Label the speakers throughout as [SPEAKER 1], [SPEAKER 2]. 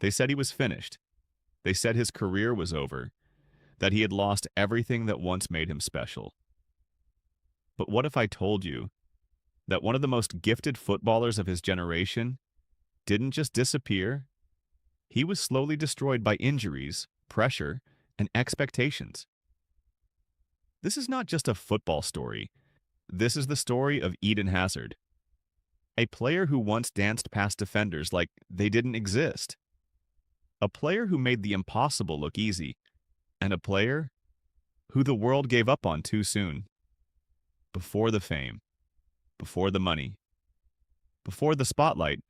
[SPEAKER 1] They said he was finished. They said his career was over, that he had lost everything that once made him special. But what if I told you that one of the most gifted footballers of his generation didn't just disappear? He was slowly destroyed by injuries, pressure, and expectations. This is not just a football story. This is the story of Eden Hazard, a player who once danced past defenders like they didn't exist, a player who made the impossible look easy, and a player who the world gave up on too soon. Before the fame, before the money, before the spotlight,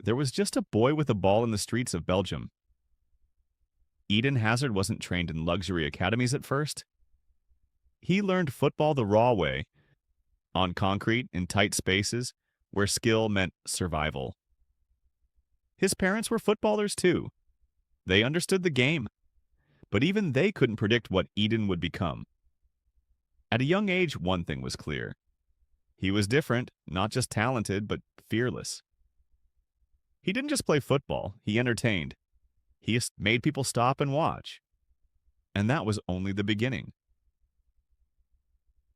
[SPEAKER 1] there was just a boy with a ball in the streets of Belgium. Eden Hazard wasn't trained in luxury academies at first. He learned football the raw way, on concrete in tight spaces where skill meant survival. His parents were footballers too. They understood the game, but even they couldn't predict what Eden would become. At a young age, one thing was clear. He was different, not just talented, but fearless. He didn't just play football, he entertained. He made people stop and watch. And that was only the beginning.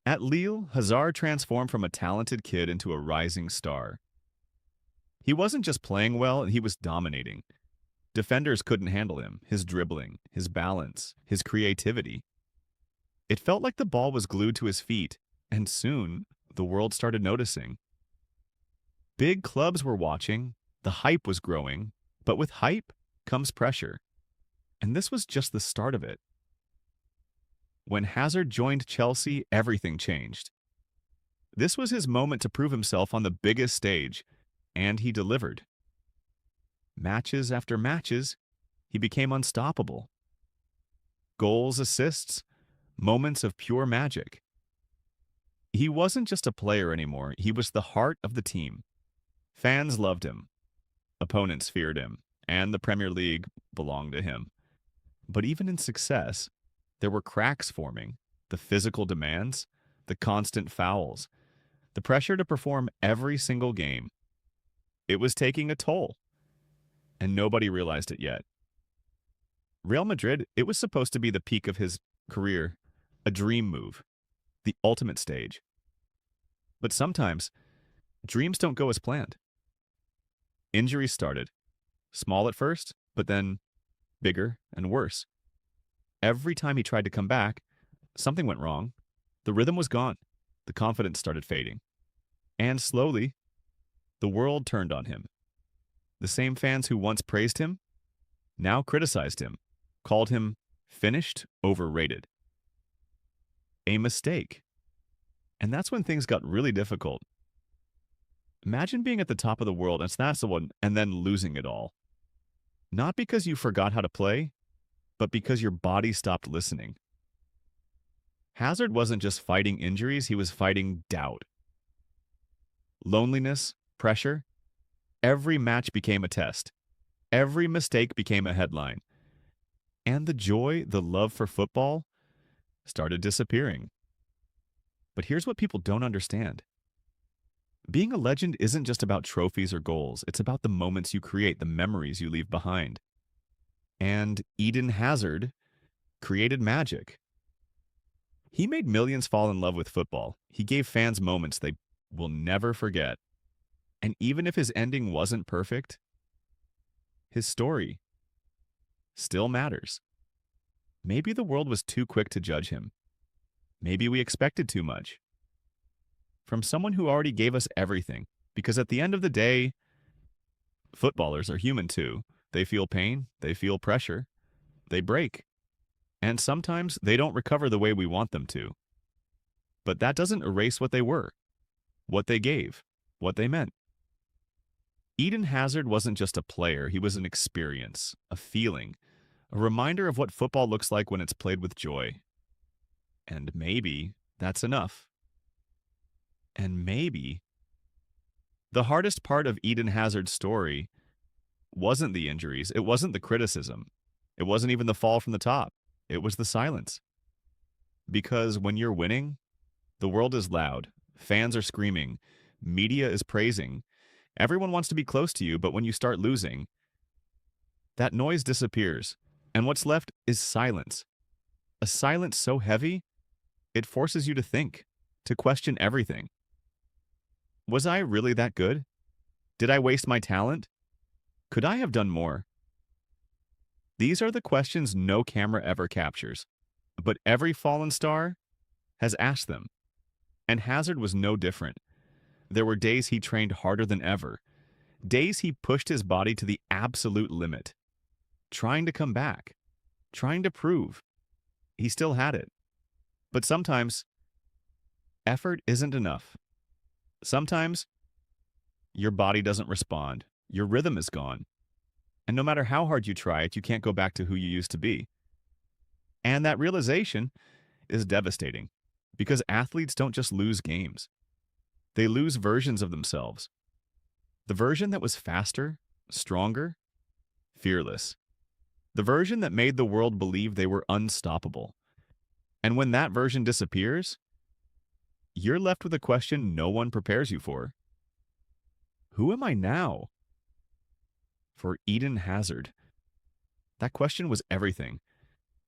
[SPEAKER 1] At Lille, Hazard transformed from a talented kid into a rising star. He wasn't just playing well, he was dominating. Defenders couldn't handle him, his dribbling, his balance, his creativity. It felt like the ball was glued to his feet, and soon the world started noticing. Big clubs were watching, the hype was growing, but with hype comes pressure. And this was just the start of it. When Hazard joined Chelsea, everything changed. This was his moment to prove himself on the biggest stage, and he delivered. Matches after matches, he became unstoppable. Goals, assists, moments of pure magic. He wasn't just a player anymore, he was the heart of the team. Fans loved him. Opponents feared him, and the Premier League belonged to him. But even in success, there were cracks forming, the physical demands, the constant fouls, the pressure to perform every single game. It was taking a toll, and nobody realized it yet. Real Madrid, it was supposed to be the peak of his career, a dream move, the ultimate stage. But sometimes, dreams don't go as planned. Injuries started, small at first, but then bigger and worse. Every time he tried to come back, something went wrong. The rhythm was gone. The confidence started fading. And slowly, the world turned on him. The same fans who once praised him now criticized him, called him finished, overrated. A mistake. And that's when things got really difficult. Imagine being at the top of the world, and that's the one, and then losing it all. Not because you forgot how to play, but because your body stopped listening. Hazard wasn't just fighting injuries, he was fighting doubt. Loneliness, pressure. Every match became a test. Every mistake became a headline. And the joy, the love for football, started disappearing. But here's what people don't understand. Being a legend isn't just about trophies or goals. It's about the moments you create, the memories you leave behind. And Eden Hazard created magic. He made millions fall in love with football. He gave fans moments they will never forget. And even if his ending wasn't perfect, his story still matters. Maybe the world was too quick to judge him. Maybe we expected too much. From someone who already gave us everything. Because at the end of the day, footballers are human too. They feel pain, they feel pressure, they break. And sometimes they don't recover the way we want them to. But that doesn't erase what they were, what they gave, what they meant. Eden Hazard wasn't just a player, he was an experience, a feeling, a reminder of what football looks like when it's played with joy. And maybe that's enough. And maybe the hardest part of Eden Hazard's story wasn't the injuries, it wasn't the criticism, it wasn't even the fall from the top, it was the silence. Because when you're winning, the world is loud, fans are screaming, media is praising, everyone wants to be close to you, but when you start losing, That noise disappears, and what's left is silence. A silence so heavy, it forces you to think, to question everything. Was I really that good? Did I waste my talent? Could I have done more? These are the questions no camera ever captures, but every fallen star has asked them. And Hazard was no different. There were days he trained harder than ever, days he pushed his body to the absolute limit, trying to come back, trying to prove he still had it. But sometimes, effort isn't enough. Sometimes, your body doesn't respond, your rhythm is gone. And no matter how hard you try it, you can't go back to who you used to be. And that realization is devastating because athletes don't just lose games. They lose versions of themselves. The version that was faster, stronger, fearless. The version that made the world believe they were unstoppable. And when that version disappears, you're left with a question no one prepares you for. Who am I now? For Eden Hazard, that question was everything.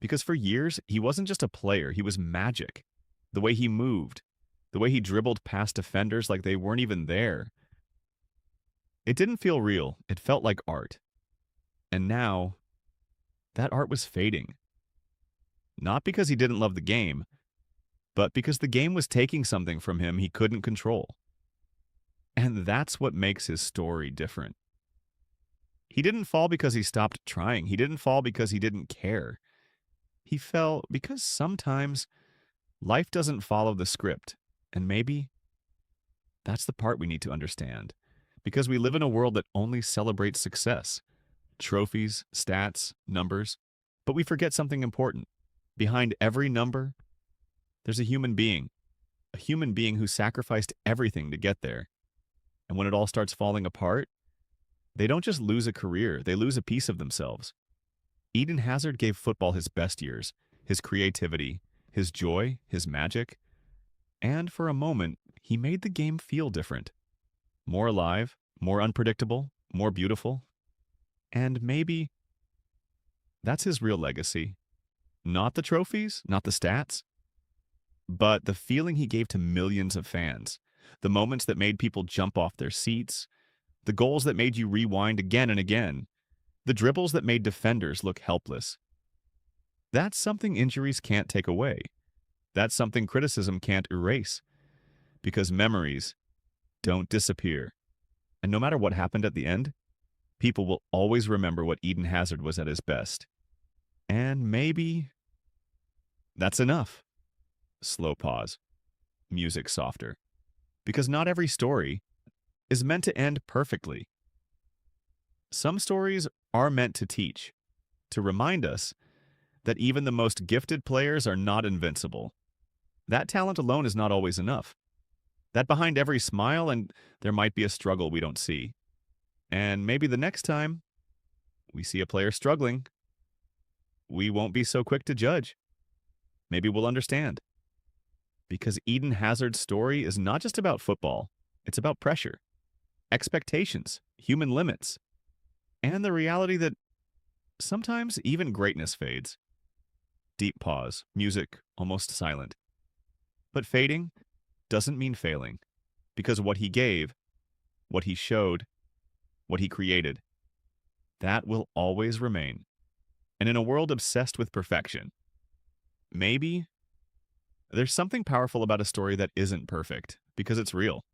[SPEAKER 1] Because for years, he wasn't just a player, he was magic. The way he moved, the way he dribbled past defenders like they weren't even there. It didn't feel real, it felt like art. And now, that art was fading. Not because he didn't love the game, but because the game was taking something from him he couldn't control. And that's what makes his story different. He didn't fall because he stopped trying. He didn't fall because he didn't care. He fell because sometimes life doesn't follow the script. And maybe that's the part we need to understand. Because we live in a world that only celebrates success. Trophies, stats, numbers. But we forget something important. Behind every number, there's a human being. A human being who sacrificed everything to get there. And when it all starts falling apart, they don't just lose a career, they lose a piece of themselves. Eden Hazard gave football his best years, his creativity, his joy, his magic. And for a moment, he made the game feel different. More alive, more unpredictable, more beautiful. And maybe that's his real legacy. Not the trophies, not the stats, but the feeling he gave to millions of fans. The moments that made people jump off their seats, the goals that made you rewind again and again, the dribbles that made defenders look helpless. That's something injuries can't take away. That's something criticism can't erase. Because memories don't disappear. And no matter what happened at the end, people will always remember what Eden Hazard was at his best. And maybe that's enough. Slow pause. Music softer. Because not every story is meant to end perfectly. Some stories are meant to teach, to remind us that even the most gifted players are not invincible. That talent alone is not always enough. That behind every smile, and there might be a struggle we don't see. And maybe the next time we see a player struggling, we won't be so quick to judge. Maybe we'll understand. Because Eden Hazard's story is not just about football, it's about pressure, expectations, human limits, and the reality that sometimes even greatness fades. Deep pause, music almost silent. But fading doesn't mean failing, because what he gave, what he showed, what he created, that will always remain. And in a world obsessed with perfection, maybe there's something powerful about a story that isn't perfect, because it's real.